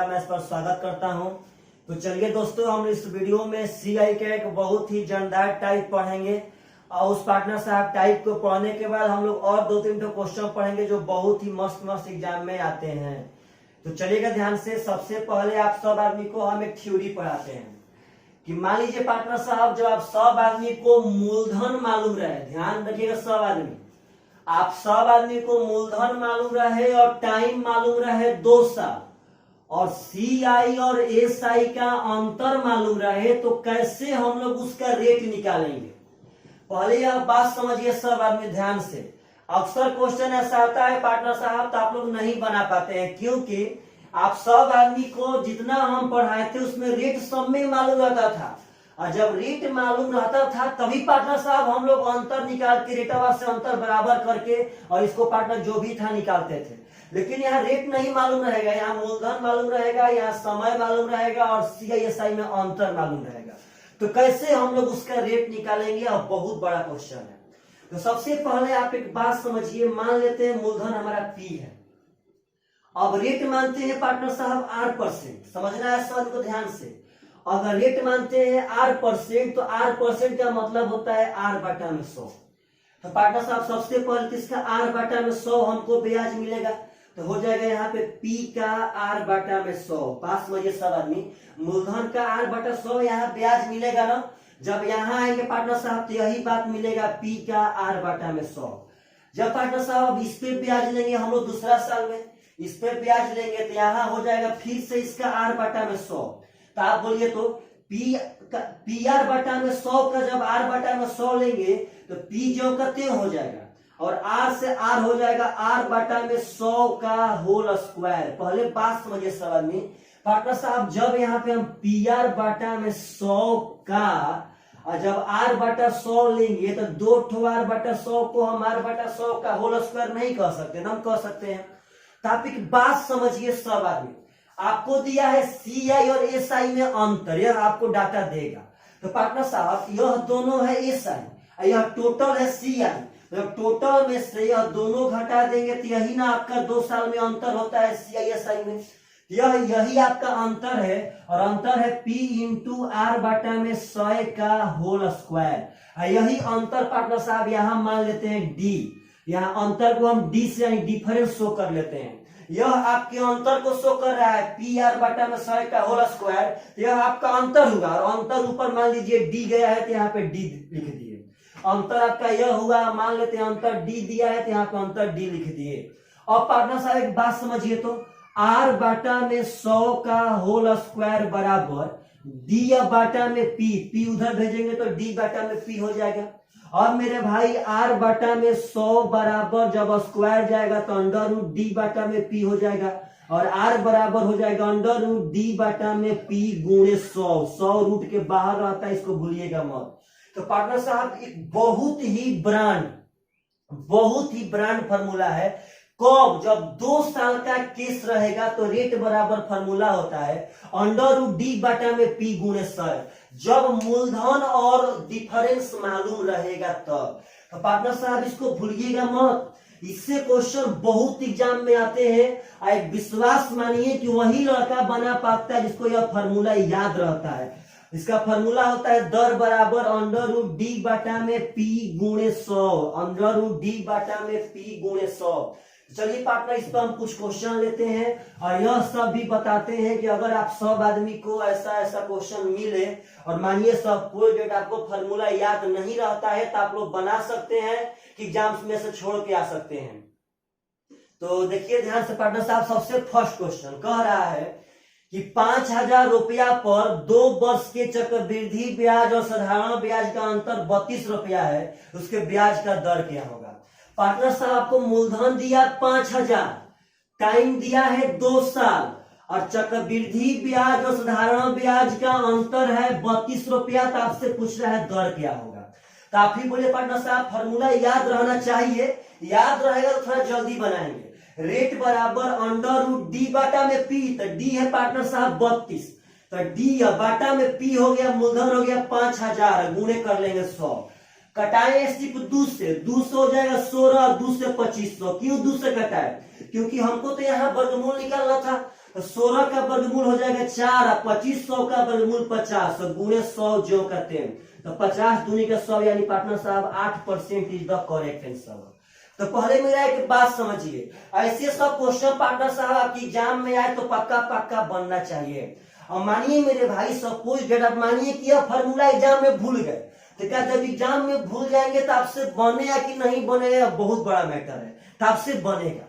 मैं इस पर स्वागत करता हूं। तो चलिए दोस्तों, हम इस वीडियो में सीआई का एक बहुत ही जानदार टाइप पढ़ेंगे और उस पार्टनर साहब टाइप को पढ़ने के बाद हम लोग और 2-3 क्वेश्चन पढ़ेंगे जो बहुत ही मस्त मस्त एग्जाम में आते हैं। तो चलिएगा ध्यान से। सबसे पहले आप सब आदमी को हम एक थ्योरी पढ़ाते हैं कि मान लीजिए पार्टनर साहब, जब आप सब आदमी को मूलधन मालूम रहे, ध्यान रखिएगा, सब आदमी, आप सब आदमी को मूलधन मालूम रहे और टाइम मालूम रहे 2 साल और सीआई और एसआई का अंतर मालूम रहे, तो कैसे हम लोग उसका रेट निकालेंगे? पहले यह बात समझिए सब आदमी ध्यान से। अक्सर क्वेश्चन ऐसा आता है पार्टनर साहब तो आप लोग नहीं बना पाते हैं, क्योंकि आप सब आदमी को जितना हम पढ़ाए थे उसमें रेट सब में मालूम रहता था, और जब रेट मालूम रहता था तभी पार्टनर साहब हम लोग अंतर निकाल के रेटवा से अंतर बराबर करके और इसको पार्टनर जो भी था निकालते थे। लेकिन यहाँ रेट नहीं मालूम रहेगा, यहाँ मूलधन मालूम रहेगा, यहाँ समय मालूम रहेगा और सीआईएसआई में अंतर मालूम रहेगा। तो कैसे हम लोग उसका रेट निकालेंगे? अब बहुत बड़ा क्वेश्चन है। तो सबसे पहले आप एक बात समझिए, मान लेते हैं मूलधन हमारा पी है, अब रेट मानते हैं पार्टनर साहब R%। समझना है सवाल को ध्यान से। अगर रेट मानते हैं R%, तो R% का मतलब होता है R/100। तो पार्टनर साहब सबसे पहले इसका R/100 हमको ब्याज मिलेगा, तो हो जाएगा यहाँ पे P का R/100। पास में ये सब आदमी, मूलधन का R/100 यहाँ ब्याज मिलेगा ना। जब यहाँ आएंगे पार्टनर साहब तो यही बात मिलेगा, P का R/100। जब पार्टनर साहब इस पे ब्याज लेंगे हम लोग दूसरा साल में, इस पे ब्याज लेंगे तो यहाँ हो जाएगा फिर से इसका R/100। तो आप बोलिए तो PR/100 का जब R/100 लेंगे तो P जो का त्यों हो जाएगा और R से R हो जाएगा R/100 का होल स्क्वायर। पहले बात समझिए सब आदमी, पार्टनर साहब जब यहाँ पे हम PR/100 का और जब R/100 लेंगे तो 2 R/100 को हम R/100 का होल स्क्वायर नहीं कह सकते ना, हम कह सकते हैं। तो आप एक बात समझिए सब आदमी, आपको दिया है सीआई और एसआई में अंतर, यह आपको डाटा देगा। तो पार्टनर साहब यह दोनों है एसआई, यह टोटल है सीआई, तो टोटल में से यह दोनों घटा देंगे तो यही ना आपका 2 साल में अंतर होता है सीआई एसआई में। यही आपका अंतर है, और अंतर है P इंटू R/100 का होल स्क्वायर। यही अंतर पार्टनर साहब यहाँ मान लेते हैं D, यहाँ अंतर को हम D से यानी डिफरेंस शो कर लेते हैं। यह आपके अंतर को शो कर रहा है PR/100 का होल स्क्वायर, यह आपका अंतर होगा और अंतर ऊपर मान लीजिए D गया है तो यहाँ पे D लिख दिए। अंतर आपका यह हुआ, मान लेते हैं अंतर D दिया है तो यहाँ पे अंतर D लिख दिए। अब पार्टनर साहब एक बात समझिए तो R/100 का होल स्क्वायर बराबर D/P उधर भेजेंगे तो D/P हो जाएगा। और मेरे भाई R/100 बराबर जब स्क्वायर जाएगा तो √D/P हो जाएगा और R बराबर हो जाएगा √D/P गुणे 100। 100 रूट के बाहर रहता है, इसको भूलिएगा मत। तो पार्टनर साहब एक बहुत ही ब्रांड फॉर्मूला है। कब? जब 2 साल का केस रहेगा तो रेट बराबर फॉर्मूला होता है √D/P गुणे 100, जब मूलधन और डिफरेंस मालूम रहेगा तब। तो पार्टनर साहब इसको भूलिएगा मत, इससे क्वेश्चन बहुत एग्जाम में आते हैं। एक विश्वास मानिए कि वही लड़का बना पाता है जिसको यह फॉर्मूला याद रहता है। इसका फॉर्मूला होता है दर बराबर √D/P गुणे 100, √D/P गुणे 100। चलिए पार्टनर इस पर हम कुछ क्वेश्चन लेते हैं और यह सब भी बताते हैं कि अगर आप सब आदमी को ऐसा क्वेश्चन मिले और मानिए सब कोई डेट आपको फॉर्मूला याद नहीं रहता है तो आप लोग बना सकते हैं कि एग्जाम्स में से छोड़ के आ सकते हैं। तो देखिए ध्यान से पार्टनर साहब, सबसे फर्स्ट क्वेश्चन कह रहा है कि 5,000 रुपया पर 2 वर्ष के चक्रवृद्धि ब्याज और साधारण ब्याज का अंतर 32 रुपया है, उसके ब्याज का दर क्या होगा? पार्टनर साहब आपको मूलधन दिया 5,000, टाइम दिया है 2 साल और चक्रवृद्धि ब्याज और साधारण ब्याज का अंतर है 32 रुपया, तो आपसे पूछ रहा है दर क्या होगा? तो आप ही बोले पार्टनर साहब फॉर्मूला याद रहना चाहिए, याद रहेगा तो थोड़ा जल्दी बनाएंगे। रेट बराबर √D/P, तो D है पार्टनर साहब 32, तो D/P हो गया, मूलधन हो गया 5,000, गुणे कर लेंगे 100, कटाए सिर्फ 2 से, 200 हो जाएगा 16 और 2 से 2500। क्यों 2 से कटाए? क्योंकि हमको तो यहाँ वर्गमूल निकालना था तो 16 का वर्गमूल हो जाएगा 4, 2500 का वर्गमूल 50, तो गुणे 100 जो करते हैं तो 50 दूनी का 100 यानी पार्टनर साहब 8% इज द करेक्ट आंसर। तो पहले मेरा एक बात समझिए, ऐसे सब क्वेश्चन पार्टनर साहब आपकी एग्जाम में आए तो पक्का पक्का बनना चाहिए। और मानिए मेरे भाई, सपोज डेट आप मानिए कि यह फॉर्मूला एग्जाम में भूल गए, तो क्या जब एग्जाम में भूल जाएंगे तो आपसे बनेगा कि नहीं बनेगा, बहुत बड़ा मैटर है, तो आपसे बनेगा।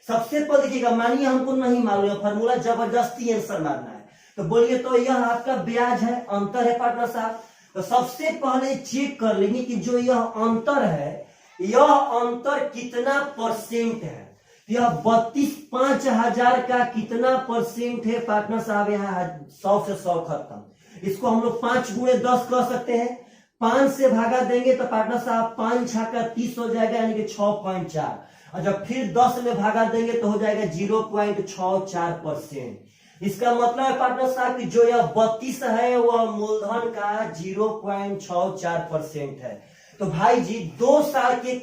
सबसे पहले देखिएगा, मानिए हमको नहीं मालूम है फॉर्मूला, जबरदस्ती आंसर मारना है, तो बोलिए तो यह आपका ब्याज है, अंतर है पार्टनर साहब। तो सबसे पहले चेक कर लेंगे कि जो यह अंतर है, यह अंतर कितना परसेंट है। यह 32 5000 का कितना परसेंट है पार्टनर साहब, यहाँ 100 से 100 खत्म। इसको हम लोग 5 गुणे 10 कर सकते हैं, 5 से भागा देंगे तो पार्टनर साहब 5 छक्का 30 हो जाएगा, यानी कि 6.4, और जब फिर 10 में भागा देंगे तो हो जाएगा 0.64%। इसका मतलब है पार्टनर साहब कि जो यह 32 है वह मूलधन का 0.64% है। तो भाई जी 2 साल के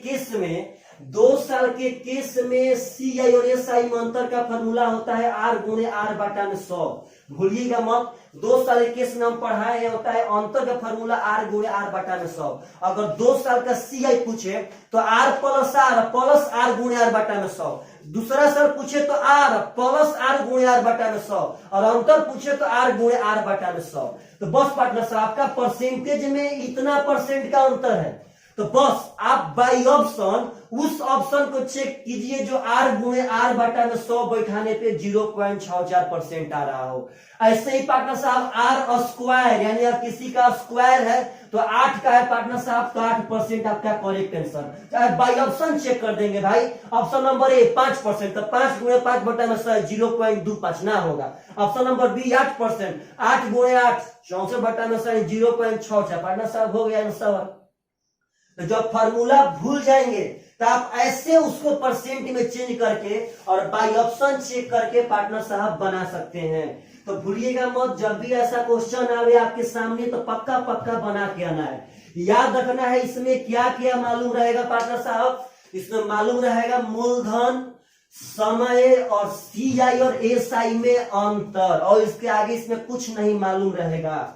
केस में CI और SI में अंतर का फॉर्मूला होता है R गुणे R बटा में 100, भूलिएगा मत। 2 साल के केस में हम पढ़ाए होता है अंतर का फॉर्मूला R गुणे R बटा में 100। अगर 2 साल का CI पूछे तो R प्लस R गुणे R बटा में 100, दूसरा साल पूछे तो R प्लस R गुणे R बटा में 100, और अंतर पूछे तो R गुणे R बटा में 100। तो बस पार्टनर साहब आपका परसेंटेज में इतना परसेंट का अंतर है, तो बस आप बाई ऑप्शन उस ऑप्शन को चेक कीजिए जो R गुणे R बटा में 100 बैठाने पे 0.64% आ रहा हो। ऐसे ही पार्टनर साहब R स्क्वायर, यानी आप किसी का स्क्वायर है तो 8 का है पार्टनर साहब, तो 8% आपका correct answer. By option check कर देंगे भाई, ऑप्शन नंबर ए 5%, तो 5 गुणे 5 बटा में 100 0.25 ना होगा। ऑप्शन नंबर बी 8%, 8 गुणे 8 64 बटा में 100 0.66, पार्टनर साहब हो गया आंसर। तो जब फार्मूला भूल जाएंगे तो आप ऐसे उसको परसेंट में चेंज करके और बाई ऑप्शन चेक करके पार्टनर साहब बना सकते हैं। तो भूलिएगा मत, जब भी ऐसा क्वेश्चन आवे आपके सामने तो पक्का पक्का बना के आना है। याद रखना है इसमें क्या क्या मालूम रहेगा पार्टनर साहब, इसमें मालूम रहेगा मूलधन, समय और CI और SI में अंतर, और इसके आगे इसमें कुछ नहीं मालूम रहेगा।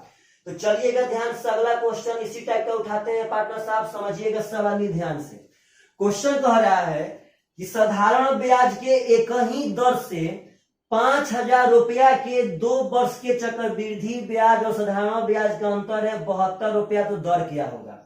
तो चलिएगा ध्यान से अगला क्वेश्चन इसी टाइप का उठाते हैं पार्टनर साहब, समझिएगा सवाल ध्यान से। क्वेश्चन कह रहा है कि साधारण ब्याज के एक ही दर से 5000 रुपया के 2 वर्ष के चक्रवृद्धि ब्याज और साधारण ब्याज का अंतर है 72 रुपया, तो दर क्या होगा।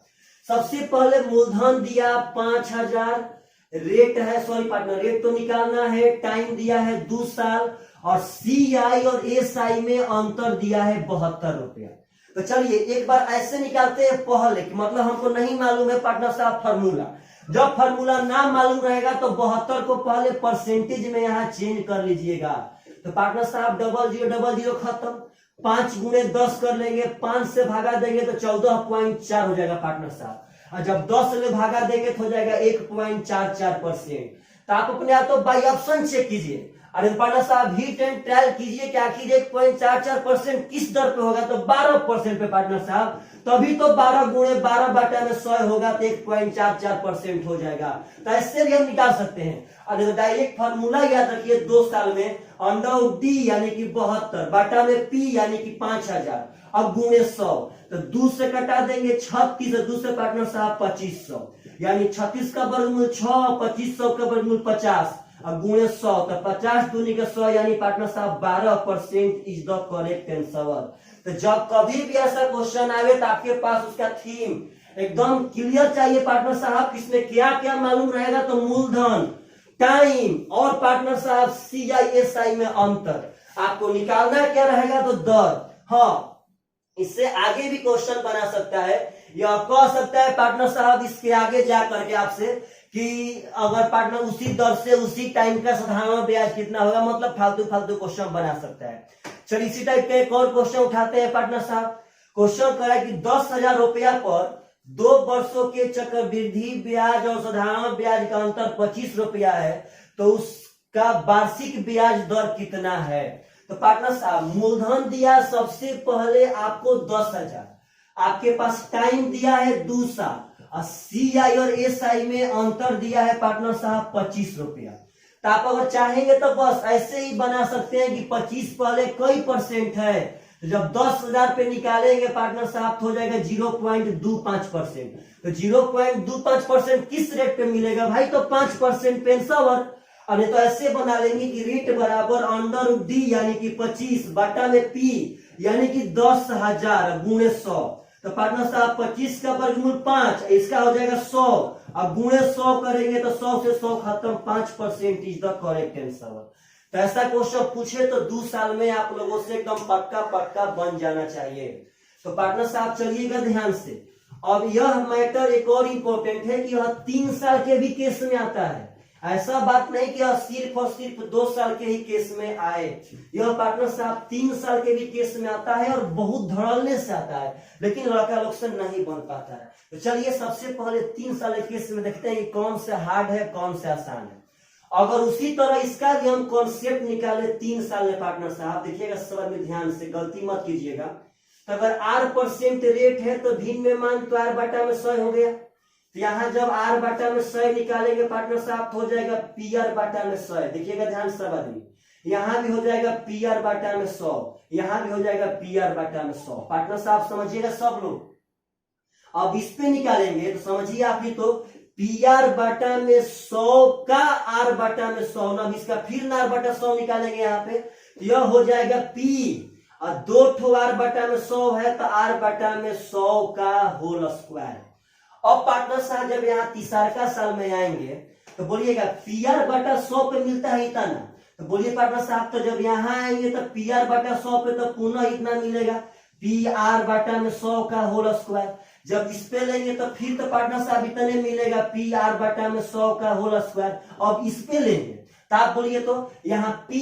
सबसे पहले मूलधन दिया 5000, रेट है, सॉरी पार्टनर रेट तो निकालना है, टाइम दिया है 2 साल, और CI और SI में अंतर दिया है 72 रुपया। तो चलिए एक बार ऐसे निकालते हैं पहले, मतलब हमको नहीं मालूम है पार्टनर साहब फार्मूला। जब फार्मूला ना मालूम रहेगा तो 72 को पहले परसेंटेज में यहाँ चेंज कर लीजिएगा। तो पार्टनर साहब 0000 खत्म, 5 गुणे 10 कर लेंगे, 5 से भागा देंगे तो 14.4 हो जाएगा पार्टनर साहब, और जब 10 में भागा देंगे तो हो जाएगा 1.44%। तो आप अपने आप तो बाई ऑप्शन चेक कीजिए, अरे पार्टनर साहब हिट एंड ट्रायल कीजिए कि आखिर 1.44% किस दर पे होगा, तो 12% पे पार्टनर साहब, तभी तो 12 गुणे 12 बटा में 100 होगा तो 1.44% हो जाएगा। तो ऐसे भी हम निकाल सकते हैं। अगर डायरेक्ट फार्मूला याद रखिए 2 साल में अंडर D यानी कि 72 बटा में P यानी कि 5000, अब गुणे 100, तो 2 से कटा देंगे 36, 2 से पार्टनर साहब 2500, यानी 36 का वर्गमूल 6, 2500 का वर्गमूल 50, अब गुणे 100, तो 50 दूनी का 100 यानी पार्टनर साहब 12% इज द करेक्ट आंसर। तो जब कभी भी ऐसा क्वेश्चन आवे तो आपके पास उसका थीम एकदम क्लियर चाहिए पार्टनर साहब, इसमें क्या क्या मालूम रहेगा, तो मूलधन, टाइम और पार्टनर साहब CI SI में अंतर आपको निकालना क्या रहेगा, तो दर। हाँ, इससे आगे भी क्वेश्चन बना सकता है, या कह सकता है पार्टनर साहब इसके आगे जा करके आपसे कि अगर पार्टनर उसी दर से उसी टाइम का साधारण ब्याज कितना होगा, मतलब फालतू फालतू क्वेश्चन बना सकता है। चलिए इसी टाइप का एक और क्वेश्चन उठाते हैं पार्टनर साहब। क्वेश्चन करा कि 10,000 रुपया पर 2 वर्षों के चक्रवृद्धि ब्याज और साधारण ब्याज का अंतर 25 रुपया है, तो उसका वार्षिक ब्याज दर कितना है। तो पार्टनर साहब मूलधन दिया सबसे पहले आपको 10,000, आपके पास टाइम दिया है 2 साल, और CI और SI में अंतर दिया है पार्टनर साहब 25 रुपया। तो आप अगर चाहेंगे तो बस ऐसे ही बना सकते हैं कि 25 पहले कई परसेंट है, तो जब 10,000 पे निकालेंगे पार्टनर साहब तो हो जाएगा 0.25%। तो 0.25% किस रेट पे मिलेगा भाई, तो 5% पेंशनर। अरे तो ऐसे बना लेंगे कि रेट बराबर अंडर डी यानी कि 25 बटा में पी यानी कि 10,000 गुणे 100। तो पार्टनर साहब 25 का वर्गमूल 5, इसका हो जाएगा 100। अब गुणे 100 करेंगे तो 100 से 100 खत्म, 5% इज द करेक्ट आंसर। तो ऐसा क्वेश्चन पूछे तो 2 साल में आप लोगों से एकदम पक्का पक्का बन जाना चाहिए। तो पार्टनर साहब चलिएगा ध्यान से। अब यह मैटर एक और इंपॉर्टेंट है कि यह 3 साल के भी केस में आता है। ऐसा बात नहीं कि यह सिर्फ और सिर्फ 2 साल के ही केस में आए, यह पार्टनर साहब 3 साल के भी केस में आता है और बहुत धड़ल्ले से आता है, लेकिन लड़का लोग से नहीं बन पाता है। तो चलिए सबसे पहले 3 साल के केस में देखते हैं कि कौन से हार्ड है कौन से आसान है। अगर उसी तरह इसका भी हम कॉन्सेप्ट निकाले 3 साल में पार्टनर साहब, देखिएगा सब में ध्यान से, गलती मत कीजिएगा। तो अगर R% रेट है तो भिन्न में मान तो R बटा में 100 हो गया। तो यहाँ जब R बटा में 100 निकालेंगे पार्टनर साहब तो हो जाएगा PR बटा में 100। देखिएगा ध्यान सब आदमी, यहाँ भी हो जाएगा PR बटा में 100, यहाँ भी हो जाएगा PR बटा में 100। पार्टनर साहब समझिएगा सब लोग। अब इस पे निकालेंगे तो समझिए आप ही, तो PR बटा में 100 का R बटा में 100, ना इसका फिर R बटा 100 निकालेंगे यहाँ पे, तो यह हो जाएगा P और 2 ठो R बटा में 100 है तो R बटा में 100 का होल स्क्वायर। अब पार्टनर साहब जब यहाँ तीसरा साल में आएंगे तो बोलिएगा PR बटा 100 पे मिलता है इतना, तो बोलिए पार्टनर साहब तो जब यहाँ आएंगे तो PR बटा 100 पे तो पुनः इतना मिलेगा, PR बटा में 100 का होल स्क्वायर। जब इस पे लेंगे तो फिर तो पार्टनर साहब इतने मिलेगा, PR बटा में 100 का होल स्क्वायर। अब इस पे लेंगे तो आप बोलिए तो यहाँ P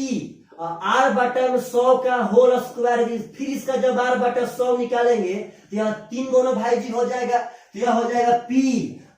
R बटा में 100 का होल स्क्वायर, फिर इसका जब R बटा 100 निकालेंगे तो यहाँ 3 दोनों भाई जी हो जाएगा, तो यह हो जाएगा P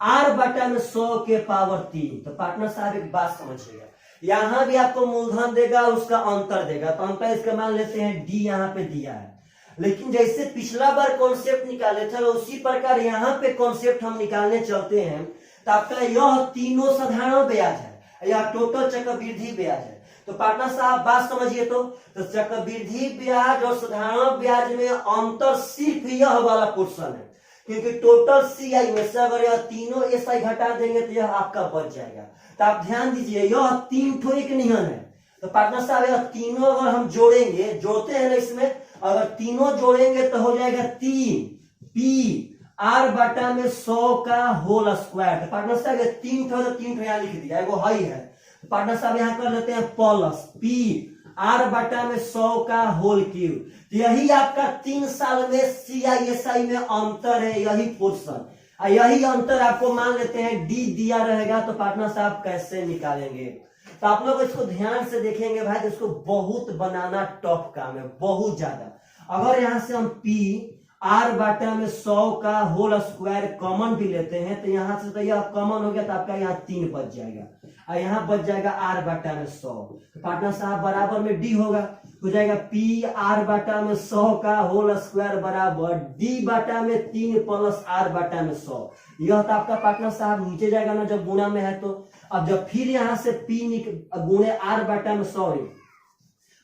R बटा में 100 के पावर 3। तो पार्टनर साहब एक बात समझिएगा, यहाँ भी आपको मूलधन देगा उसका अंतर देगा, तो अंतर इसका मान लेते हैं D यहाँ पे दिया है। लेकिन जैसे पिछला बार कॉन्सेप्ट निकाले थे उसी प्रकार यहाँ पे कॉन्सेप्ट हम निकालने चलते हैं। तो आपका यह तीनों साधारण ब्याज है, यह टोटल चक्रवृद्धि ब्याज है। तो पार्टनर साहब बात समझिए, तो चक्रवृद्धि ब्याज और साधारण ब्याज में अंतर सिर्फ यह वाला पोर्शन है, क्योंकि टोटल CI में से अगर यह तीनों SI घटा देंगे तो यह आपका बच जाएगा। तो आप ध्यान दीजिए, यह 3 ठो एक नियम है। तो पार्टनर साहब यह तीनों अगर हम जोड़ेंगे, जोड़ते हैं ना इसमें, अगर तीनों जोड़ेंगे तो हो जाएगा 3P R बटा में 100 का होल स्क्वायर। तो पार्टनर साहब ये 3 ठो, तो 3 ठो यहाँ लिख दिया, एगो हाई है। तो पार्टनर साहब यहाँ कर लेते हैं प्लस P R बटा में 100 का होल क्यूब। तो यही आपका 3 साल में CI SI में अंतर है, यही पोर्शन, यही अंतर आपको मान लेते हैं D दिया रहेगा। तो पार्टनर साहब कैसे निकालेंगे, तो आप लोग इसको ध्यान से देखेंगे भाई, तो इसको बहुत बनाना टफ काम है, बहुत ज्यादा। अगर यहां से हम P R बटा में 100 का होल स्क्वायर कॉमन भी लेते हैं तो यहां से तो यह कॉमन हो गया, तो आपका यहाँ 3 बच जाएगा और यहाँ बच जाएगा R बटा में 100। तो पार्टनर साहब बराबर में D होगा, हो जाएगा P R बटा में 100 का होल स्क्वायर बराबर D बटा में 3 प्लस R बटा में 100। यह तो आपका पार्टनर साहब नीचे जाएगा ना जब गुणा में है। तो अब जब फिर यहाँ से P गुणे R बटा में 100,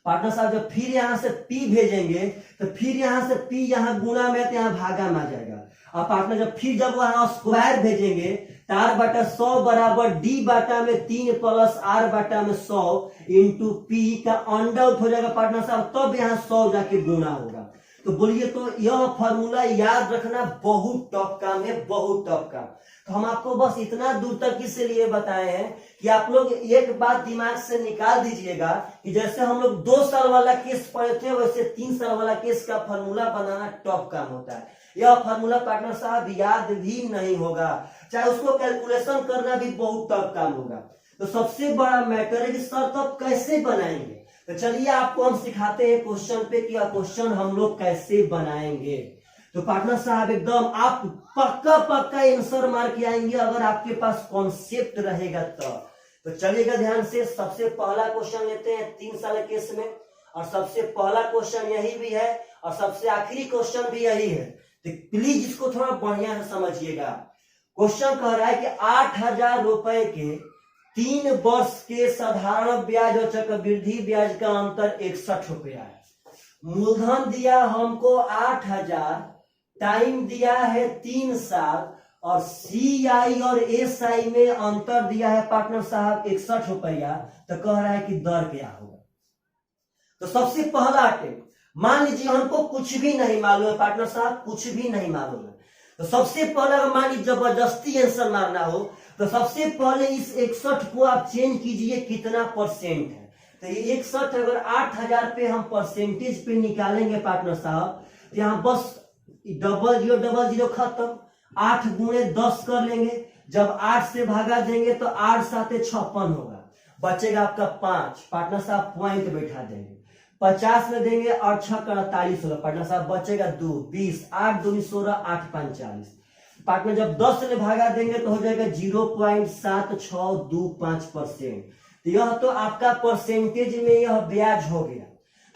पार्टनर साहब जब फिर यहाँ से P भेजेंगे तो फिर यहाँ से P यहाँ गुणा में तो यहाँ भागा में आ जाएगा। और पार्टनर जब वहां स्क्वायर भेजेंगे तो R बटा 100 बराबर D बटा में 3 प्लस R बटा में 100 इंटू P का अंडर आउट हो जाएगा पार्टनर साहब, तब यहाँ 100 जाके गुणा होगा। तो बोलिए तो यह फॉर्मूला याद रखना बहुत टफ काम है, बहुत टफ काम। तो हम आपको बस इतना दूर तक इसलिए बताए हैं कि आप लोग एक बात दिमाग से निकाल दीजिएगा कि जैसे हम लोग 2 साल वाला केस पढ़े थे वैसे 3 साल वाला केस का फॉर्मूला बनाना टफ काम होता है। यह फॉर्मूला पार्टनर साहब याद भी नहीं होगा, चाहे उसको कैलकुलेशन करना भी बहुत टफ काम होगा। तो सबसे बड़ा मैटर है कि सर तब कैसे बनाएंगे। तो चलिए आपको हम सिखाते हैं क्वेश्चन पे कि क्वेश्चन हम लोग कैसे बनाएंगे। तो पार्टनर साहब एकदम आप पक्का आंसर मार के आएंगे अगर आपके पास कॉन्सेप्ट रहेगा तो चलिएगा ध्यान से। सबसे पहला क्वेश्चन लेते हैं 3 साल केस में, और सबसे पहला क्वेश्चन यही भी है और सबसे आखिरी क्वेश्चन भी यही है। तो प्लीज इसको थोड़ा बढ़िया से समझिएगा। क्वेश्चन कह रहा है कि 8,000 रुपए के 3 वर्ष के साधारण ब्याज और चक्रवृद्धि ब्याज का अंतर 61 रुपया है। मूलधन दिया हमको 8,000, टाइम दिया है 3 साल, और CI और SI में अंतर दिया है पार्टनर साहब 61 रुपया। तो कह रहा है कि दर क्या होगा। तो सबसे पहला अटेम्प्ट, मान लीजिए हमको कुछ भी नहीं मालूम है पार्टनर साहब, कुछ भी नहीं मालूम है। तो सबसे पहले अगर मान लीजिए जबरदस्ती आंसर मारना हो तो सबसे पहले इस 61 को आप चेंज कीजिए कितना परसेंट है। तो ये 61 अगर 8,000 पे हम परसेंटेज पे निकालेंगे पार्टनर साहब, तो यहाँ बस डबल जीरो खत्म, 8 गुणे 10 कर लेंगे। जब 8 से भागा देंगे तो 8 7 56 होगा, बचेगा आपका 5। पार्टनर साहब पॉइंट बैठा देंगे, 50 में देंगे और 6 का 48 होगा। पार्टनर साहब बचेगा 2, 20, 8 दूनी 16, 8 5 40। पार्टनर जब 10 से भागा देंगे तो हो जाएगा 0.7625%। तो यह तो आपका परसेंटेज में यह ब्याज हो गया।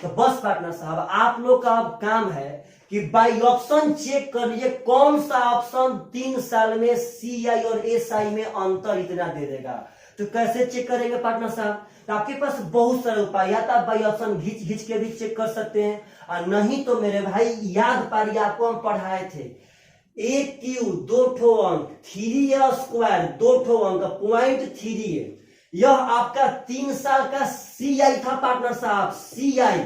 तो बस पार्टनर साहब आप लोग का अब काम है कि बाई ऑप्शन चेक कर लीजिए कौन सा ऑप्शन 3 साल में CI और SI में अंतर इतना दे देगा। तो कैसे चेक करेंगे पार्टनर साहब? तो आपके पास बहुत सारे उपाय, या तो आप बाई ऑप्शन घिंच के भी चेक कर सकते हैं, और नहीं तो मेरे भाई याद पारिए आपको हम पढ़ाए थे, 1Q 2 ठो अंक, 3A स्क्वायर 2 ठो अंक, पॉइंट 3A। यह आपका 3 साल का CI था पार्टनर साहब, CI।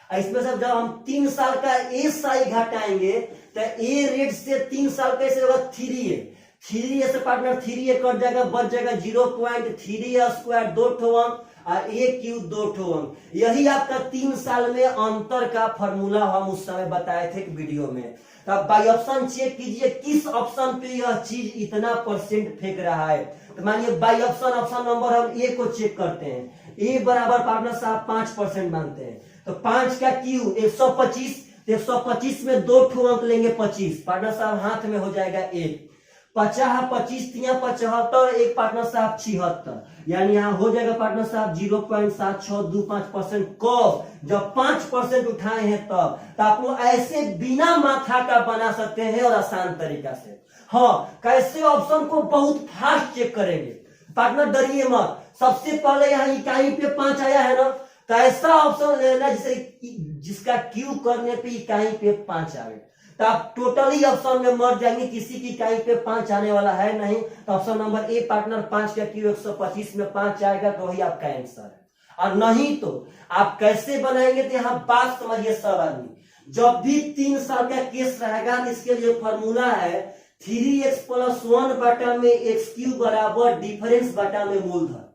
इसमें से जब हम 3 साल का SI घटाएंगे तो A रेट से 3 साल कैसे होगा 3A। 3A से पार्टनर 3A कट जाएगा, बच जाएगा 0.3A स्क्वायर 2 ठो अंक और 1Q 2 ठो अंक। यही आपका 3 साल में अंतर का फॉर्मूला हम उस समय बताए थे वीडियो में। तो आप बाई ऑप्शन चेक कीजिए किस ऑप्शन पे यह चीज इतना परसेंट फेंक रहा है। तो मानिए बाई ऑप्शन नंबर हम A को चेक करते हैं, A बराबर पार्टनर साहब 5% मानते हैं। तो 5 का Q 125, 125 में 2 ठो अंक लेंगे 25, पार्टनर साहब हाथ में हो जाएगा 1। 50 25 75, एक पार्टनर साहब 76, यानी यहाँ हो जाएगा पार्टनर साहब 0.7625%। कब? जब 5% उठाए हैं तब। तो आप लोग ऐसे बिना माथा का बना सकते हैं और आसान तरीका से। हाँ, कैसे ऑप्शन को बहुत फास्ट चेक करेंगे पार्टनर, डरिए मत। सबसे पहले यहाँ इकाई पे 5 आया है ना, तो ऐसा ऑप्शन लेना जिसका Q करने पे इकाई पे 5 आए। तो आप टोटली ऑप्शन में मर जाएंगे, किसी की इकाई पे 5 आने वाला है नहीं। तो ऑप्शन नंबर A पार्टनर 5 का Q 125 में 5 आएगा, तो वही आपका आंसर है। और नहीं तो आप कैसे बनाएंगे, तो यहाँ बात समझिए सब आदमी। जब भी 3 साल का केस रहेगा, इसके लिए फॉर्मूला है 3x + 1 बटा में x³ बराबर डिफरेंस बटा में मूलधन।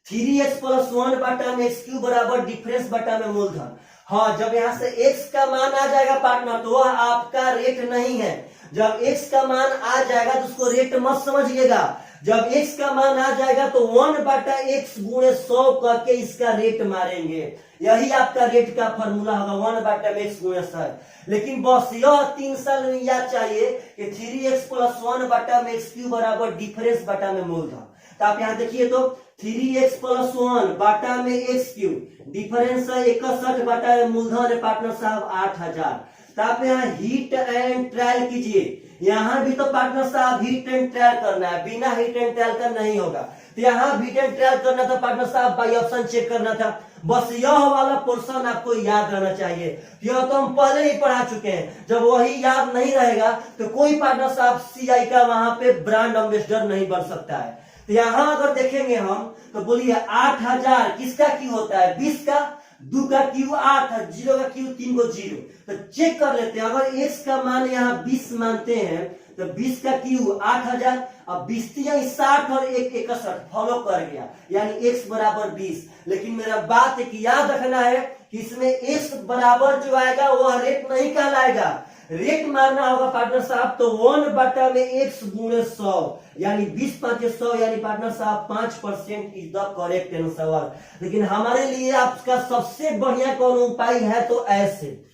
3x + 1 बटा में x³ बराबर डिफरेंस बटा में मूलधन। हाँ, जब यहां से x का मान आ जाएगा पार्टनर तो वह आपका रेट नहीं है। जब x का मान आ जाएगा तो उसको रेट मत समझिएगा। जब x का मान आ जाएगा तो 1 बटा x गुणे 100 करके इसका रेट मारेंगे। यही आपका रेट का फॉर्मूला होगा 1 बटा x गुणे 100। लेकिन बस यह 3 साल में याद चाहिए कि 3x + 1 बटा में x³ बराबर डिफरेंस बटा में मूलधन। तो आप यहाँ देखिए तो 3x + 1 बटा में x³ डिफरेंस है 61 बटा में मूलधन है पार्टनर साहब 8,000। तो आप यहाँ हीट एंड ट्रायल कीजिए। यहाँ भी तो पार्टनर साहब हीट एंड ट्रायल करना है, बिना हीट एंड ट्रायल का नहीं होगा। तो यहाँ हीट एंड ट्रायल करना था पार्टनर साहब, बाई ऑप्शन चेक करना था। बस यह वाला पोर्शन आपको याद रहना चाहिए। यह तो हम पहले ही पढ़ा चुके हैं। जब वही याद नहीं रहेगा तो कोई पार्टनर साहब CI का वहां पे ब्रांड एम्बेसडर नहीं बन सकता है। तो यहाँ अगर देखेंगे हम तो बोलिए 8,000 किसका Q होता है 20 का, 2 का Q 8, 0 का Q 3 को 0। तो चेक कर लेते हैं, अगर x का मान यहाँ 20 मानते हैं तो 20 का Q 8,000, अब 20 60 और 1 61 फॉलो कर गया, यानी x बराबर 20। लेकिन मेरा बात है कि याद रखना है कि इसमें x बराबर जो आएगा वह रेट नहीं कहलाएगा। रेट मारना होगा पार्टनर साहब तो 1 बटा में x गुणे 100, यानी 20 5 100, यानी पार्टनर साहब 5% इज द करेक्ट आंसर। लेकिन हमारे लिए आपका सबसे बढ़िया कौन उपाय है तो ऐसे।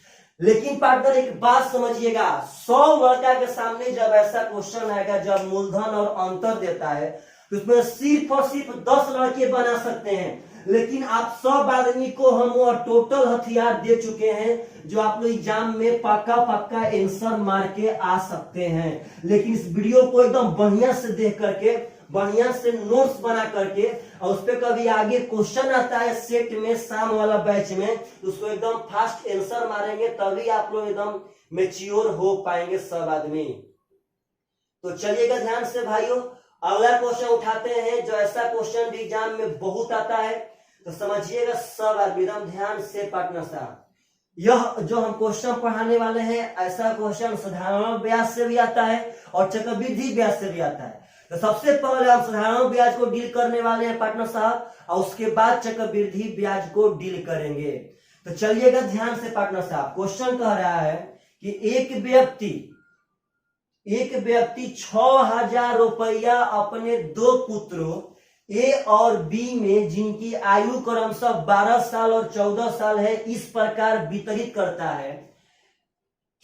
लेकिन पार्टनर एक बात समझिएगा, 100 लड़का के सामने जब ऐसा क्वेश्चन आएगा जब मूलधन और अंतर देता है तो उसमें सिर्फ और सिर्फ 10 लड़के बना सकते हैं। लेकिन आप 100 आदमी को हम वो टोटल हथियार दे चुके हैं जो आप लोग एग्जाम में पक्का आंसर मार के आ सकते हैं। लेकिन इस वीडियो को एकदम बढ़िया से देख करके बढ़िया से नोट्स बना करके, और उस पर कभी आगे क्वेश्चन आता है सेट में शाम वाला बैच में, उसको एकदम फास्ट आंसर मारेंगे, तभी आप लोग एकदम मेच्योर हो पाएंगे सब आदमी। तो चलिएगा ध्यान से भाइयों, अगला क्वेश्चन उठाते हैं जो ऐसा क्वेश्चन भी एग्जाम में बहुत आता है, तो समझिएगा सब आदमी एकदम ध्यान से पार्टनर साहब। यह जो हम क्वेश्चन पढ़ाने वाले हैं, ऐसा क्वेश्चन साधारण ब्याज से भी आता है और चक्रवृद्धि ब्याज से भी आता है। तो सबसे पहले हम साधारण ब्याज को डील करने वाले हैं पार्टनर साहब, और उसके बाद चक्रवृद्धि ब्याज को डील करेंगे। तो चलिएगा ध्यान से पार्टनर साहब, क्वेश्चन कह रहा है कि एक व्यक्ति 6,000 रुपया अपने दो पुत्रों ए और बी में, जिनकी आयु क्रमशः 12 साल और 14 साल है, इस प्रकार वितरित करता है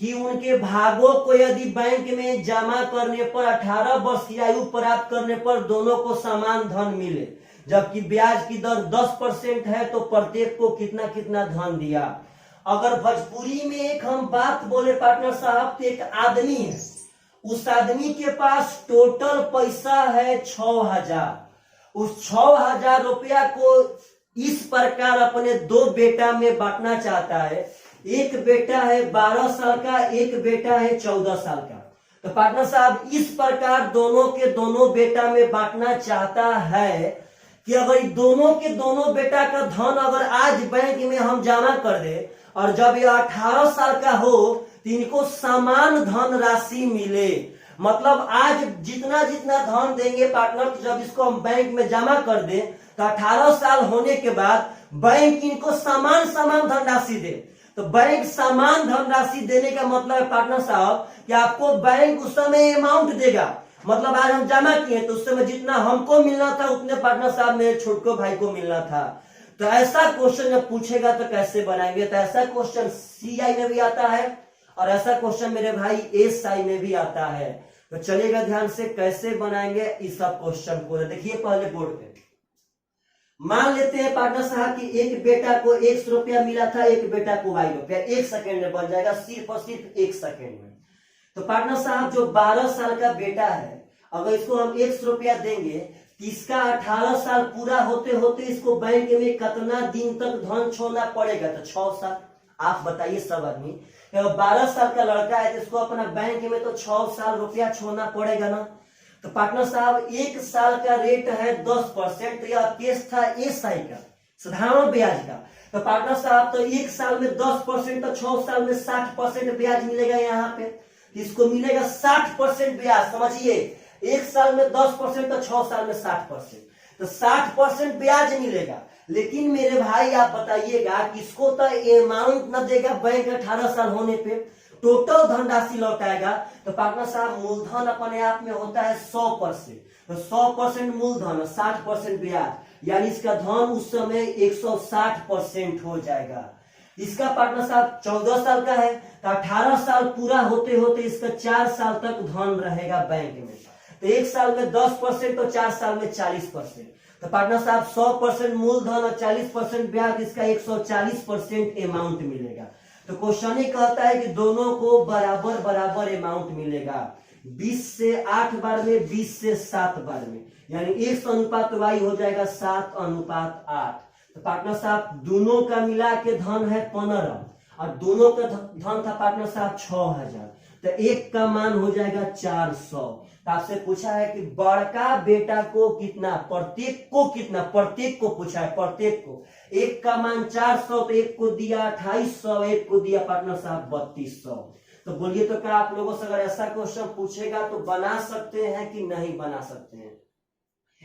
कि उनके भागों को यदि बैंक में जमा करने पर 18 वर्ष की आयु प्राप्त करने पर दोनों को समान धन मिले, जबकि ब्याज की दर 10% है, तो प्रत्येक को कितना कितना धन दिया। अगर भोजपुरी में एक हम बात बोले पार्टनर साहब, तो एक आदमी है, उस आदमी के पास टोटल पैसा है 6,000, उस 6,000 रुपया को इस प्रकार अपने दो बेटा में बांटना चाहता है। एक बेटा है 12 साल का, एक बेटा है 14 साल का। तो पार्टनर साहब इस प्रकार दोनों के दोनों बेटा में बांटना चाहता है कि अगर दोनों के दोनों बेटा का धन अगर आज बैंक में हम जमा कर दे, और जब ये 18 साल का हो तो इनको समान धन राशि मिले। मतलब आज जितना जितना धन देंगे पार्टनर, जब इसको हम बैंक में जमा कर दे, तो 18 साल होने के बाद बैंक इनको समान समान धनराशि दे। तो बैंक समान धनराशि देने का मतलब है पार्टनर साहब कि आपको बैंक उस समय अमाउंट देगा। मतलब आज हम जमा किए तो उस समय जितना हमको मिलना था उतने पार्टनर साहब मेरे छोटको भाई को मिलना था। तो ऐसा क्वेश्चन जब पूछेगा तो कैसे बनाएंगे? तो ऐसा क्वेश्चन CI में भी आता है और ऐसा क्वेश्चन मेरे भाई SI में भी आता है। तो चलिएगा ध्यान से कैसे बनाएंगे इस सब क्वेश्चन को। देखिए पहले बोर्ड पे मान लेते हैं पार्टनर साहब कि एक बेटा को 100 रुपया मिला था, एक बेटा को Y रुपया। 1 सेकेंड में बन जाएगा, सिर्फ और सिर्फ 1 सेकेंड में। तो पार्टनर साहब जो 12 साल का बेटा है, अगर इसको हम 100 रुपया देंगे तो इसका 18 साल पूरा होते होते इसको बैंक में कितना दिन तक धन छोड़ना पड़ेगा? तो 6 साल। आप बताइए सब आदमी, 12 साल का लड़का है तो इसको अपना बैंक में तो 6 साल रुपया छोड़ना पड़ेगा ना। तो पार्टनर साहब 1 साल का रेट है 10%। तो यह केस था SI का, साधारण ब्याज का। तो पार्टनर साहब तो 1 साल में 10%, तो 6 साल में 60% ब्याज मिलेगा। यहाँ पे इसको मिलेगा 60% ब्याज। समझिए 1 साल में 10% तो 6 साल में 60%, तो 60% ब्याज मिलेगा। लेकिन मेरे भाई आप बताइएगा किसको तो अमाउंट न देगा बैंक 18 साल होने पे, टोटल धनराशि लौटाएगा। तो पार्टनर साहब मूलधन अपने आप में होता है 100%, तो 100% मूलधन 60% ब्याज, यानी इसका धन उस समय 160% हो जाएगा। इसका पार्टनर साहब 14 साल का है तो 18 साल पूरा होते होते इसका 4 साल तक धन रहेगा बैंक में। तो 1 साल में 10%, तो 4 साल में 40%। तो पार्टनर साहब 100% मूलधन और 40% ब्याज, इसका 140% अमाउंट मिलेगा। तो क्वेश्चन ही कहता है कि दोनों को बराबर बराबर अमाउंट मिलेगा। 20 से 8 बार में, 20 से 7 बार में, यानी 1:Y हो जाएगा 7:8। तो पार्टनर साहब दोनों का मिला के धन है 15 और दोनों का धन था पार्टनर साहब 6,000। तो एक का मान हो जाएगा 400। तो आपसे पूछा है कि बड़का बेटा को कितना, प्रत्येक को कितना, प्रत्येक को पूछा है, प्रत्येक को। एक का मान 400, तो एक को दिया 2800, एक को दिया पार्टनर साहब 3200। तो बोलिए तो क्या आप लोगों से अगर ऐसा क्वेश्चन पूछेगा तो बना सकते हैं कि नहीं बना सकते हैं?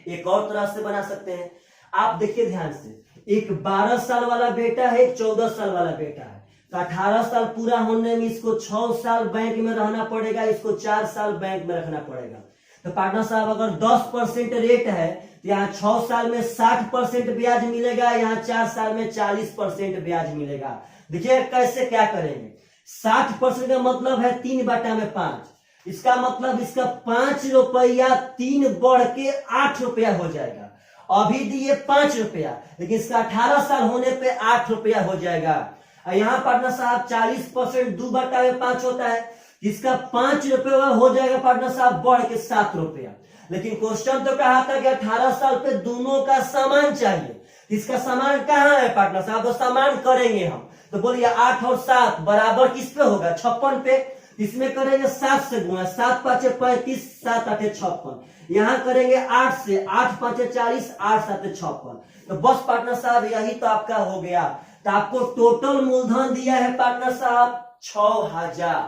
एक और तरह से बना सकते हैं। आप देखिए ध्यान से, एक 12 साल वाला बेटा है, एक 14 साल वाला बेटा है। तो 18 साल पूरा होने में इसको 6 साल बैंक में रहना पड़ेगा, इसको 4 साल बैंक में रखना पड़ेगा। तो पार्टनर साहब अगर 10% रेट है तो यहाँ 6 साल में 60% ब्याज मिलेगा, यहाँ 4 साल में 40% ब्याज मिलेगा। देखिए कैसे क्या करेंगे। 60% का मतलब है 3/5। इसका मतलब इसका 5 रुपया 3 बढ़ के 8 रुपया हो जाएगा। अभी दिए 5 रुपया, लेकिन इसका 18 साल होने पे 8 रुपया हो जाएगा। यहाँ पार्टनर साहब 40% 2/5 होता है, इसका 5 रुपया हो जाएगा पार्टनर साहब बढ़ के 7 रुपया। लेकिन क्वेश्चन तो कहा था कि 18 साल पे दोनों का सामान चाहिए। इसका सामान कहाँ है पार्टनर साहब? तो सामान करेंगे हम, तो बोलिए 8 और 7 बराबर किस पे होगा? 56 पे। इसमें करेंगे 7 से गुणा, 7 5 35, 7 8 56। यहाँ करेंगे 8 से, 8 5 40, 8 7 56। तो बस पार्टनर साहब यही तो आपका हो गया। तो आपको टोटल मूलधन दिया है पार्टनर साहब 6000।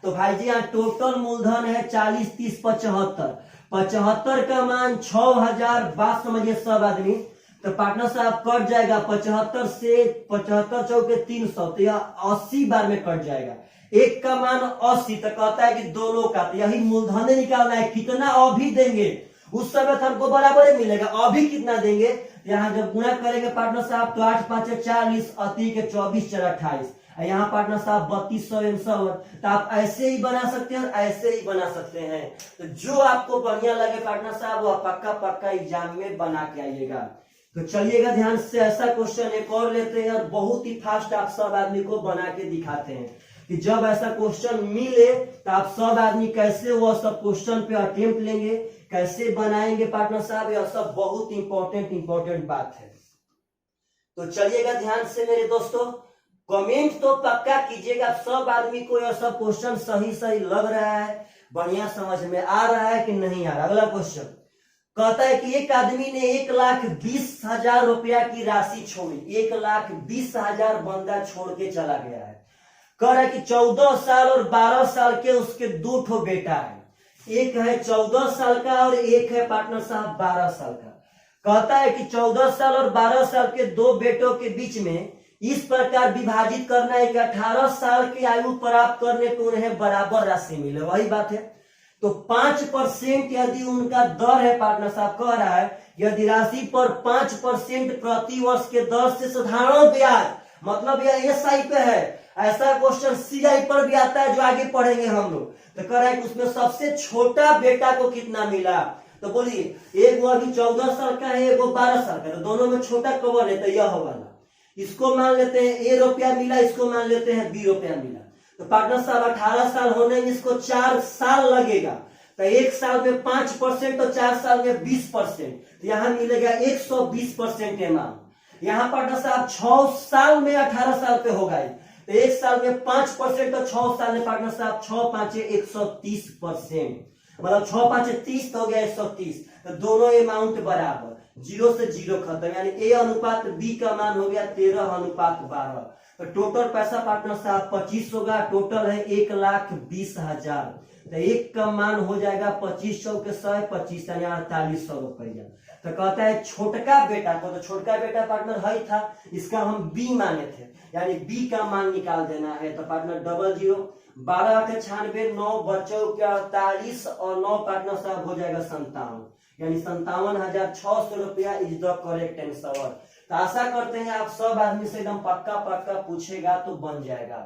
तो भाई जी यहाँ टोटल मूलधन है 40 30 75। 75 का मान 6000। बात समझिए सब आदमी। तो पार्टनर साहब कट जाएगा 75 से, 75 चौके 300, तो यह 80 बार में कट जाएगा। एक का मान 80, तो कहता है कि दोनों का, तो यही मूलधन निकालना है। कितना अभी देंगे उस समय तो हमको बराबर ही मिलेगा। अभी कितना देंगे? यहाँ जब गुणा करेंगे पार्टनर साहब तो 8 5 40, अति के 24 4 28, यहाँ पार्टनर साहब 3200। तो आप ऐसे ही बना सकते हैं, ऐसे ही बना सकते हैं। तो जो आपको बढ़िया लगे पार्टनर साहब वो पक्का पक्का एग्जाम में बना के आइएगा। तो चलिएगा ध्यान से, ऐसा क्वेश्चन एक और लेते हैं और बहुत ही फास्ट आप सब आदमी को बना के दिखाते हैं कि जब ऐसा क्वेश्चन मिले तो आप सब आदमी कैसे वो सब क्वेश्चन पे अटेम्प्ट लेंगे, कैसे बनाएंगे पार्टनर साहब। यह सब बहुत इंपॉर्टेंट बात है। तो चलिएगा ध्यान से मेरे दोस्तों, कमेंट तो पक्का कीजिएगा सब आदमी को यह सब क्वेश्चन सही लग रहा है, बढ़िया समझ में आ रहा है कि नहीं आ रहा। अगला क्वेश्चन कहता है कि एक आदमी ने 1,20,000 रुपया की राशि छोड़ी। 1,20,000 बंदा छोड़ के चला गया है। कह रहा है कि 14 साल और 12 साल के उसके 2 ठो बेटा है। एक है 14 साल का और एक है पार्टनर साहब 12 साल का। कहता है कि 14 साल और 12 साल के 2 बेटों के बीच में इस प्रकार विभाजित करना है कि 18 साल की आयु प्राप्त करने पर उन्हें बराबर राशि मिले। वही बात है। तो 5% यदि उनका दर है पार्टनर साहब, कह रहा है यदि राशि पर 5% प्रति वर्ष के दर से साधारण ब्याज, मतलब यह SI पे है। ऐसा क्वेश्चन CI पर भी आता है जो आगे पढ़ेंगे हम लोग। तो कह रहा है कि उसमें सबसे छोटा बेटा को कितना मिला। तो बोलिए एक वो अभी 14 साल का है, एक वो 12 साल का, तो दोनों में छोटा कवर है तो यह वाला। इसको मान लेते हैं A रुपया मिला, इसको मान लेते हैं B रुपया मिला। तो पार्टनर साहब 18 साल होने में इसको 4 साल लगेगा। तो 1 साल में 5% तो 4 साल में 20%, तो यहाँ मिलेगा 120% अमाउंट। यहाँ पार्टनर साहब 6 साल में 18 साल पे होगा। तो 1 साल में 5% तो 6 साल में पार्टनर साहब 6 5 130%, मतलब 6 5 30 तो हो गया 130। तो दोनों अमाउंट बराबर, 0 से 0 खत्म, यानी A अनुपात B का मान हो गया 13:12। तो टोटल पैसा पार्टनर साहब 25 होगा। टोटल है 1,20,000। तो एक का मान हो जाएगा 25 चौके 100, 25 यानी 4800 रुपया। तो कहता है छोटका बेटा को, तो छोटका बेटा पार्टनर है था, इसका हम B माने थे, यानी B का मान निकाल देना है। तो पार्टनर 00, 12 8 96, 9 बच्चों के 48 और 9 पार्टनर साहब हो जाएगा 57, यानी 57,600 रुपया इज द करेक्ट आंसर। तो आशा करते हैं आप सब आदमी से एकदम पक्का पूछेगा तो बन जाएगा।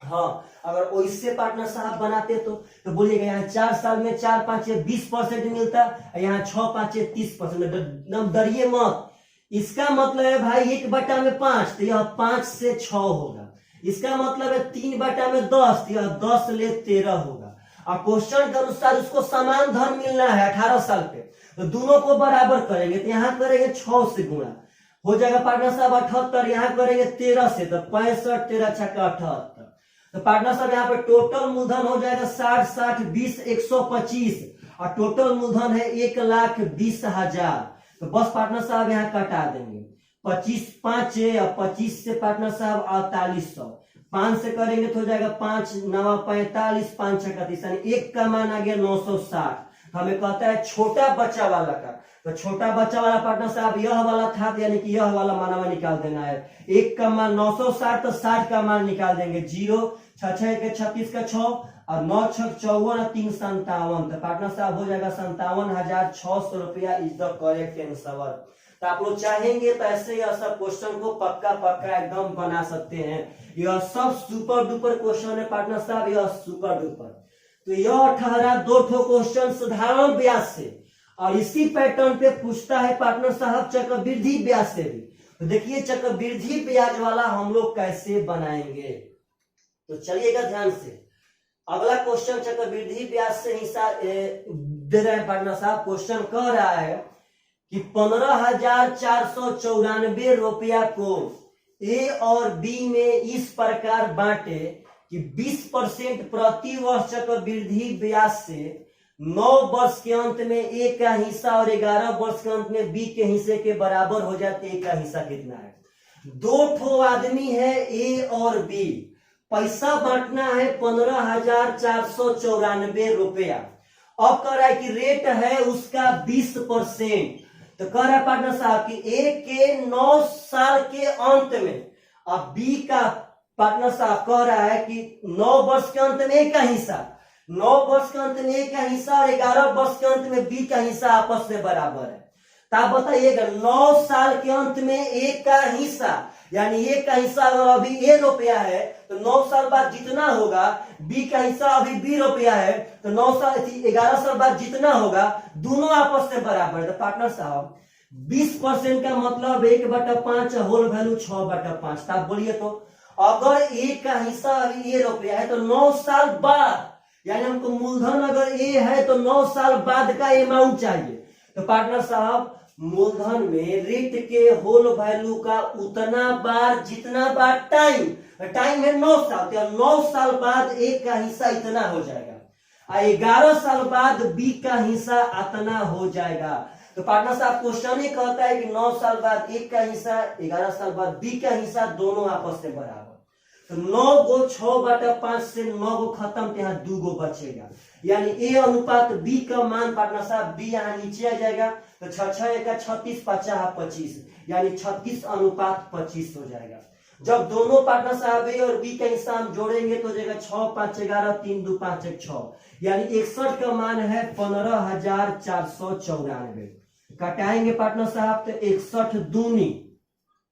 हाँ, अगर वैसे पार्टनर साहब बनाते तो बोलिएगा यहाँ 4 साल में 4 5 20% मिलता, यहाँ 6 5 30%। एकदम डरिए मत। इसका मतलब है भाई 1/5, तो यह 5 से 6 होगा। इसका मतलब है 3/10, तो यह 10 ले 13 होगा। और क्वेश्चन के अनुसार उसको समान धन मिलना है 18 साल पे, तो दोनों को बराबर करेंगे। तो यहाँ करेंगे 6 से गुणा, हो जाएगा पार्टनर साहब 78। यहाँ करेंगे 13 से, तो 65, 13 छक्का 78। तो पार्टनर साहब यहाँ पे टोटल मूलधन हो जाएगा 60 60 20 125, और टोटल मूलधन है 1,20,000। तो बस पार्टनर साहब यहाँ कटा देंगे 25 5 और 25 से पार्टनर साहब 4800। 5 से करेंगे तो हो जाएगा 5 9 45, 5 6 30, यानी एक का मान आ गया 960। हमें कहता है छोटा बच्चा वाला का, तो छोटा बच्चा वाला पार्टनर साहब यह वाला था, यानी कि यह वाला मानवा निकाल देना है। एक का मान 960, तो 60 का मान निकाल देंगे। 0 6 6 के 36 का 6 और 9 6 54 और 3 57, तो पार्टनर साहब हो जाएगा 57,600 रुपया इज द करेक्ट आंसर। तो आप लोग चाहेंगे तो ऐसे यह सब क्वेश्चन को पक्का एकदम बना सकते हैं। यह सब सुपर डुपर क्वेश्चन है पार्टनर साहब, यह सुपर डुपर। तो यह ठहरा 2 ठो क्वेश्चन साधारण ब्याज से, और इसी पैटर्न पे पूछता है पार्टनर साहब चक्रवृद्धि ब्याज से भी। तो देखिए चक्रवृद्धि ब्याज वाला हम लोग कैसे बनाएंगे। तो चलिएगा ध्यान से, अगला क्वेश्चन चक्रवृद्धि ब्याज से दे रहे हैं पार्टनर साहब। क्वेश्चन कह रहा है कि 15,494 रुपया को ए और बी में इस प्रकार बांटे कि 20% प्रति वर्ष चक्रवृद्धि ब्याज से 9 वर्ष के अंत में ए का हिस्सा और 11 वर्ष के अंत में बी के हिस्से के बराबर हो जाते। ए का हिस्सा कितना है? दो ठो आदमी है ए और बी, पैसा बांटना है 15,494 रुपया। अब कह रहा है कि रेट है उसका 20%। तो कह रहा है पार्टनर साहब कि ए के 9 साल के अंत में, अब बी का पार्टनर साहब कह रहा है कि 9 वर्ष के अंत में ए का हिस्सा, 9 वर्ष के अंत में ए का हिस्सा और 11 वर्ष के अंत में बी का हिस्सा आपस में बराबर है। तो आप बताइएगा 9 साल के अंत में ए का हिस्सा, यानी ए का हिस्सा अगर अभी ए रुपया है तो 9 साल बाद जितना होगा, बी का हिस्सा अभी बी रुपया है तो 11 साल बाद जितना होगा दोनों आपस में बराबर है। तो पार्टनर साहब 20% का मतलब 1/5 होल वैल्यू 6/5। आप बोलिए तो अगर ए का हिस्सा अभी ए रुपया है तो 9 साल बाद, यानी हमको मूलधन अगर ए है तो 9 साल बाद का अमाउंट चाहिए। तो पार्टनर साहब मूलधन में रेट के होल वैल्यू का उतना बार जितना बार टाइम है 9 साल, तो 9 साल बाद ए का हिस्सा इतना हो जाएगा, 11 साल बाद बी का हिस्सा इतना हो जाएगा। तो पार्टनर साहब क्वेश्चन ही कहता है कि 9 साल बाद ए का हिस्सा, 11 साल बाद बी का हिस्सा, दोनों आपस में बराबर। तो 9 गो 6/5 से 9 गो खत्म, तो यहाँ 2 गो बचेगा, यानी ए अनुपात बी का मान पार्टनर साहब बी यहाँ नीचे आ जाएगा। तो 6 × 6 = 36, 50 = 25, यानी 36:25 हो जाएगा। जब दोनों पार्टनर साहब ए और बी का हिस्सा हम जोड़ेंगे तो हो जाएगा 6 × 5 = 11, 3 × 2 = 5 = 6, यानी 61 का मान है 15,494। कटाएंगे पार्टनर साहब तो 61 दूनी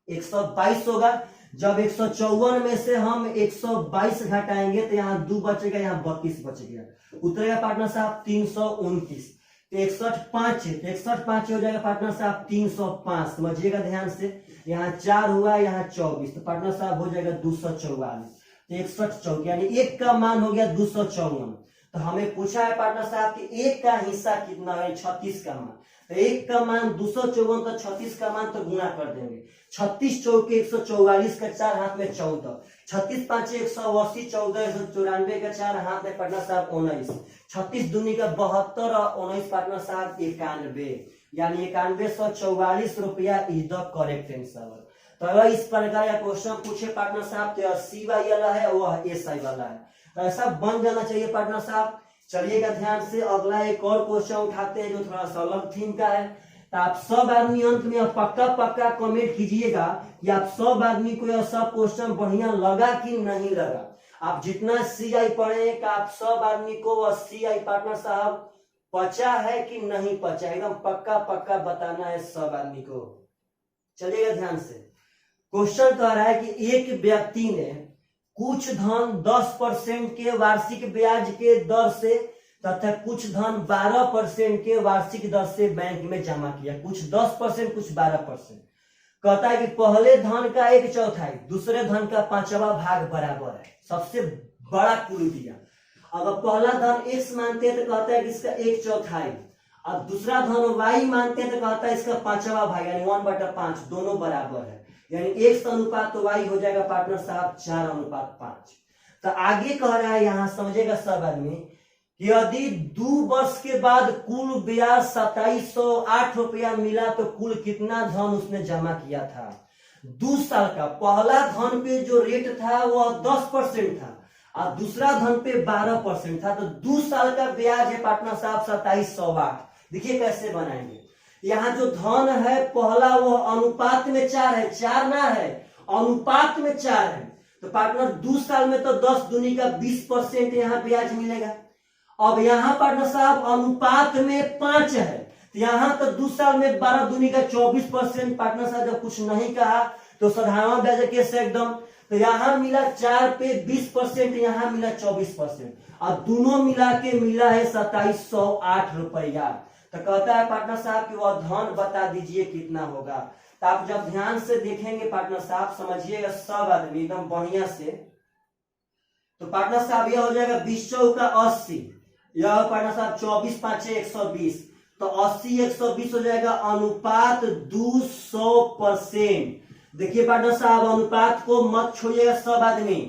122 होगा। जब 154 में से हम 122 घटाएंगे तो यहाँ 2 बचेगा, यहाँ 32 बच गया, उतरेगा पार्टनर साहब 329। तो 61 5 है तो 61 5 हो जाएगा पार्टनर साहब 305। समझिएगा ध्यान से, यहाँ 4 हुआ, यहाँ 24, तो पार्टनर साहब हो जाएगा 244। तो 61 चौक यानी एक का मान हो गया 254। तो हमें पूछा है पार्टनर साहब कि एक का हिस्सा कितना है, 36 का मान। तो एक का मान 254, तो 36 का मान तो गुना कर देंगे। 36 चौके 144 का 4 हाथ में 14, 36 5 180, 14 194 का 4 हाथ में पार्टनर साहब 19, 36 दूनी का 72 और 19 पार्टनर साहब 91, यानी 9144 रुपया इज द करेक्ट आंसर। तो अगर इस प्रकार का क्वेश्चन पूछे पार्टनर साहब तो सी वाला है वह एस आई वाला है, तो ऐसा बन जाना चाहिए पार्टनर साहब। चलिएगा ध्यान से, अगला एक और क्वेश्चन उठाते हैं जो थोड़ा सा अलग थीम का है। तो आप सब आदमी अंत में पक्का कमेंट कीजिएगा कि आप सब आदमी को यह सब क्वेश्चन बढ़िया लगा कि नहीं लगा। आप जितना सीआई पढ़े का आप सब आदमी को वह सीआई पार्टनर साहब पचा है कि नहीं पचा, एकदम पक्का बताना है सब आदमी को। चलिएगा ध्यान से, क्वेश्चन कह रहा है कि एक व्यक्ति ने कुछ धन 10% के वार्षिक ब्याज के दर से तथा कुछ धन 12% के वार्षिक दर से बैंक में जमा किया। कुछ 10%, कुछ 12%। कहता है कि पहले धन का 1/4, दूसरे धन का 5वां भाग बराबर है। सबसे बड़ा क्लू दिया। अगर पहला धन x मानते हैं तो कहता है कि इसका 1/4, और दूसरा धन y मानते हैं तो कहता है इसका 5वां भाग, यानी 1/5, दोनों बराबर है, यानी x अनुपात तो y हो जाएगा पार्टनर साहब 4:5। तो आगे कह रहा है, यहां समझेगा सब आदमी, कि यदि 2 वर्ष के बाद कुल ब्याज 2708 रुपया मिला तो कुल कितना धन उसने जमा किया था। 2 साल का पहला धन पे जो रेट था वह 10% था और दूसरा धन पे 12% था। तो 2 साल का ब्याज है पार्टनर साहब 2708। देखिए कैसे बनाएंगे। यहाँ जो धन है पहला वो अनुपात में 4 है, 4 ना है, अनुपात में 4 है। तो पार्टनर 2 साल में तो 10 दूनी का 20% यहाँ ब्याज मिलेगा। अब यहाँ पार्टनर साहब अनुपात में 5 है, तो यहाँ तो 2 साल में 12 दूनी का 24%। पार्टनर साहब जब कुछ नहीं कहा तो साधारण ब्याज कैसे एकदम, तो यहाँ मिला 4 पे 20%, यहाँ मिला 24%, और दोनों मिला के मिला है 2708 रुपया। तो कहता है पार्टनर साहब कि वह धन बता दीजिए कितना होगा। तो आप जब ध्यान से देखेंगे पार्टनर साहब समझिएगा सब आदमी एकदम बढ़िया से। तो पार्टनर साहब यह हो जाएगा 20 चौका 80, यह पार्टनर साहब 24 5 120, तो 80 120 हो जाएगा अनुपात 200%। देखिए पार्टनर साहब अनुपात को मत छोड़िएगा सब आदमी।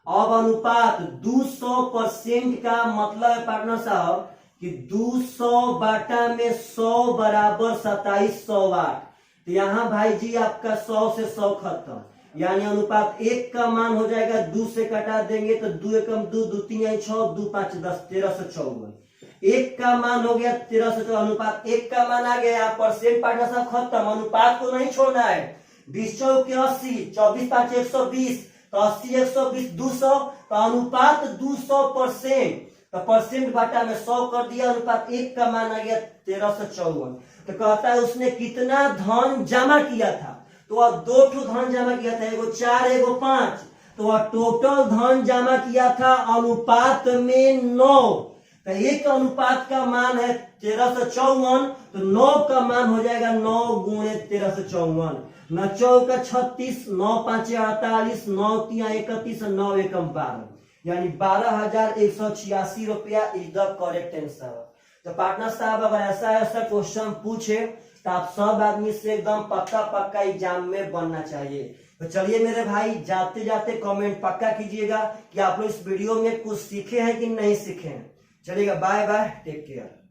अब अनुपात 200% का मतलब है पार्टनर साहब कि 200 बाटा में 100 बराबर 2700 वाट। तो यहाँ भाई जी आपका 100 से 100 खत्म, यानी अनुपात 1 का मान हो जाएगा 2 से कटा देंगे तो 2 एकम 2, 2 3 6, 2 5 10, 1354। 1 का मान हो गया 1354, अनुपात 1 का मान आ गया। परसेंट पार्टनर साहब खत्म, अनुपात को नहीं छोड़ना है। 20 चौक 80, 24 5 120, तो 80 120 200, तो अनुपात 200%। तो परसेंट बाटा में 100 कर दिया, अनुपात 1 का मान आ गया 1354। तो कहता है उसने कितना धन जमा किया था, तो वह 2 ठो धन जमा किया था, एगो 4 एगो 5, तो वह टोटल धन जमा किया था अनुपात में 9। तो एक अनुपात का मान है 1354, तो 9 का मान हो जाएगा 9 गुणे 1354। 9 चौका 36, 9 5 48, 9 3 31, 9 एकम 12, यानी 12,186 रुपया इज द करेक्ट आंसर। तो पार्टनर साहब अगर ऐसा क्वेश्चन पूछे तो आप सब आदमी से एकदम पक्का एग्जाम में बनना चाहिए। तो चलिए मेरे भाई जाते जाते कमेंट पक्का कीजिएगा कि आप लोग इस वीडियो में कुछ सीखे हैं कि नहीं सीखे हैं। चलिएगा, बाय बाय, टेक केयर।